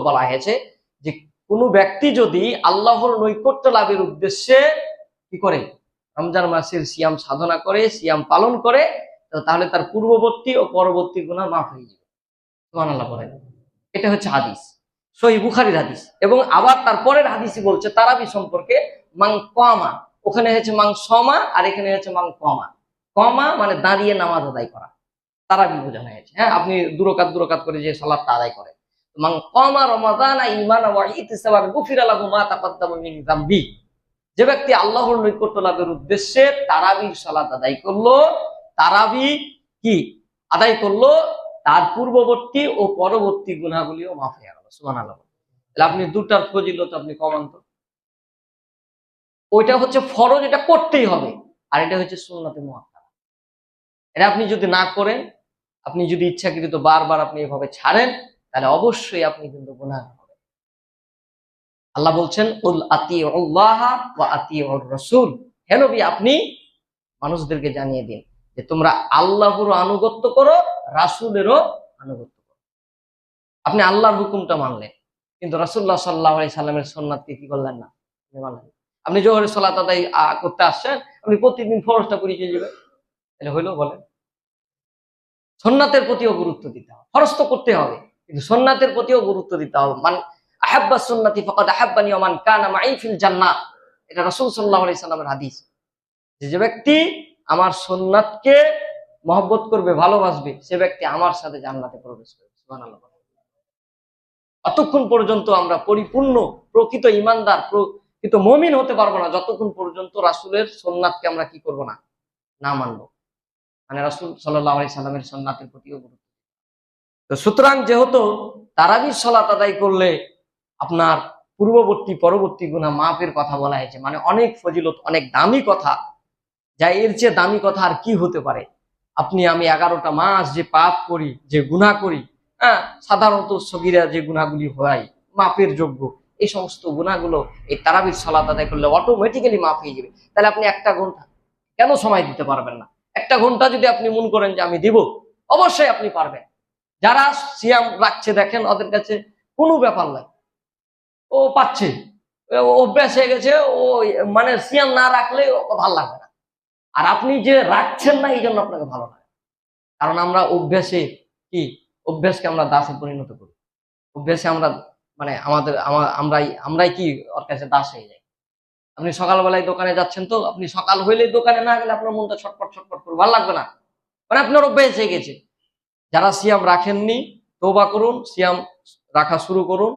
বলা হয়েছে যে কোনো ব্যক্তি যদি আল্লাহর নৈকট্য লাভের উদ্দেশ্যে কি করে, রমজান মাসের সিয়াম সাধনা করে, সিয়াম পালন করে, তাহলে তার পূর্ববর্তী ও পরবর্তী গুনাহ মাফ হয়ে যাবে। সুবহানাল্লাহ বলেন। এটা হচ্ছে হাদিস, সহিহ বুখারীর হাদিস। এবং আবার তারপরের হাদিসই বলছে তারাবি সম্পর্কে, মান কামা, ওখানে হচ্ছে মান সমা আর এখানে হচ্ছে মান কমা। কমা মানে দাঁড়িয়ে নামাজ আদায় করা, তারাবি বোঝানো হয়েছে। হ্যাঁ, আপনি দুরাকাত করে যে সালাতটা আদায় করেন, মান কামা রমাদানা ঈমানান ওয়া ইহতিসাবান গুফিরা লাহু মা তাকাদ্দামা মিন যামবি। যে ব্যক্তি আল্লাহর নৈকট্য লাভের উদ্দেশ্যে তারাবির সালাত আদায় করলো, তারাবি কি আদায় করলো, তার পূর্ববর্তী ও পরবর্তী গুনাহগুলিও মাফ হয়ে গেল। সুবহানাল্লাহ। তাহলে আপনি দুটার ফজিলত আপনি কমান তো। ওইটা হচ্ছে ফরজ, এটা করতেই হবে, আর এটা হচ্ছে সুন্নাতে মুআক্কাদা। এটা আপনি যদি না করেন, আপনি যদি ইচ্ছাকৃত বারবার আপনি এভাবে ছাড়েন, তাহলে অবশ্যই আপনি কিন্তু গুনাহগার হবেন। আল্লাহ বলছেন কুল আতিউল্লাহ ওয়া আতিউর রাসূল, হে নবী আপনি মানুষদেরকে জানিয়ে দিন যে তোমরা আল্লাহর আনুগত্য করো, রাসূলেরও আনুগত্য করো। আপনি আল্লাহর হুকুমটা মানলেন, কিন্তু রাসূলুল্লাহ সাল্লাল্লাহু আলাইহি সাল্লামের সুন্নাতকে কি করলেন না, মানলেন। আপনি জোহরের সালাত আদায় করতে আসছেন, আপনি প্রতিদিন ফরজটা করে চলে যাবেন, তাহলে হইলো? বলেন। সুন্নাতের প্রতিও গুরুত্ব দিতে হবে। ফরজ তো করতে হবে, কিন্তু সুন্নাতের প্রতিও গুরুত্ব দিতে হবে। মান আহাব্বা সুন্নতি ফাকাদ আহাব্বানি ওয়া মান কানা মাই ফিল জান্নাহ, এটা রাসূল সাল্লাল্লাহু আলাইহি সাল্লামের হাদিস। যে ব্যক্তি আমার সুন্নাতকে মহব্বত করবে, ভালোবাসবে, সে ব্যক্তি আমার সাথে জান্নাতে প্রবেশ করবে। সুবহানাল্লাহ। অতক্ষণ পর্যন্ত আমরা পরিপূর্ণ প্রকৃত ঈমানদার, প্রকৃত মুমিন হতে পারবো না যতক্ষণ পর্যন্ত রাসূলের সুন্নাতকে আমরা কি করব না, না মানবো। মানে রাসূল সাল্লাল্লাহু আলাইহি সাল্লামের সুন্নাতের প্রতিও গুরুত্ব। তো সুতরাং যেহেতু তারাবির সালাত আদায় করলে আপনার পূর্ববর্তী পরবর্তী গুনাহ মাফের কথা বলা হয়েছে, মানে অনেক ফজিলত, অনেক দামি কথা, যা এর চেয়ে দামি কথা আর কি হতে পারে। আপনি আমি 11টা মাস যে পাপ করি, যে গুনাহ করি, হ্যাঁ, সাধারণত সগীরা যে গুনাহগুলি হয় মাফের যোগ্য, এই সমস্ত গুনাহগুলো এই তারাবির সালাত আদায় করলে অটোমেটিক্যালি মাফ হয়ে যাবে। তাহলে আপনি 1টা ঘন্টা কেন সময় দিতে পারবেন না? 1টা ঘন্টা যদি আপনি মন করেন যে আমি দিব, অবশ্যই আপনি পারবেন। যারা সিয়াম রাখছে দেখেন, ওদের কাছে কোনো ব্যাপার নাই, ও পাচ্ছে, অভ্যাস হয়ে গেছে, ও মানে সিয়াম না রাখলে ভালো লাগবে না। আর আপনি যে রাখছেন না, এই জন্য আপনাকে ভালো লাগে। কারণ আমরা অভ্যাসে কি, অভ্যাসকে আমরা দাসে পরিণত করি। অভ্যাসে আমরা মানে আমরাই কি ওর কাছে দাস হয়ে যাই। আপনি সকালবেলায় দোকানে যাচ্ছেন, তো আপনি সকাল হইলে দোকানে না গেলে আপনার মনটা ছটপট ছটপট করে ভালো লাগবে না, মানে আপনার অভ্যাস হয়ে গেছে। যারা সিয়াম রাখেননি, তওবা করুন, সিয়াম রাখা শুরু করুন।